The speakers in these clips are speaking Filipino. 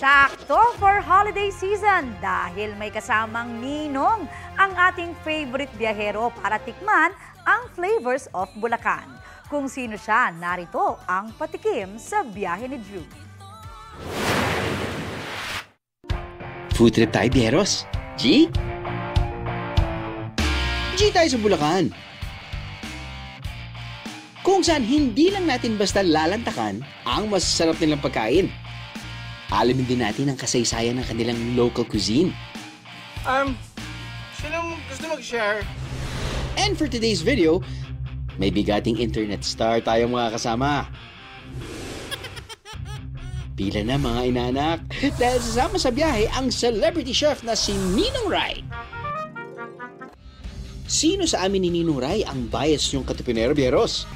Sakto for holiday season dahil may kasamang ninong ang ating favorite biyahero para tikman ang flavors of Bulacan. Kung sino siya, narito ang patikim sa biyahe ni Drew. Food trip tayo, biyeros. G? G tayo sa Bulacan. Kung saan hindi lang natin basta lalantakan ang masasarap nilang pagkain. Alamin din natin ang kasaysayan ng kanilang local cuisine. Sinong gusto mag-share? And for today's video, may bigating internet star tayong mga kasama. Pila na mga inaanak dahil sasama sa biyahe ang celebrity chef na si Ninong Rai. Sino sa amin ni Ninong Rai ang bias niyong katipinero, biyeros?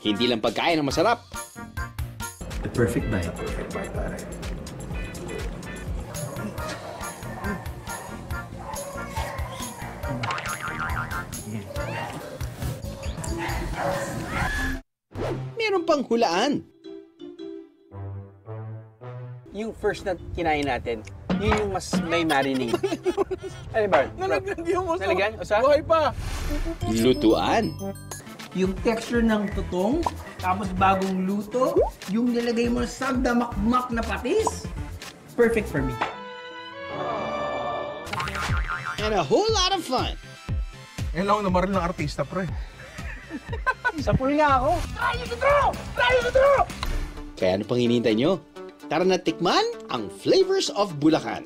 Hindi lang pagkain ang masarap. The perfect bite. Meron pang hulaan. Yung first na kinain natin, yun yung mas may marinade. Ano ba? Nalaglag yung uso. Nalagyan? Usa? Buhay pa. Lutuan. Yung texture ng tutong, tapos bagong luto, yung nilagay mo sa damakmak na patis, perfect for me. And a whole lot of fun. Yan lang namaril ng artista, pre. Sapul nga ako. Kaya ano pang hinihintay nyo? Tara na tikman ang flavors of Bulacan.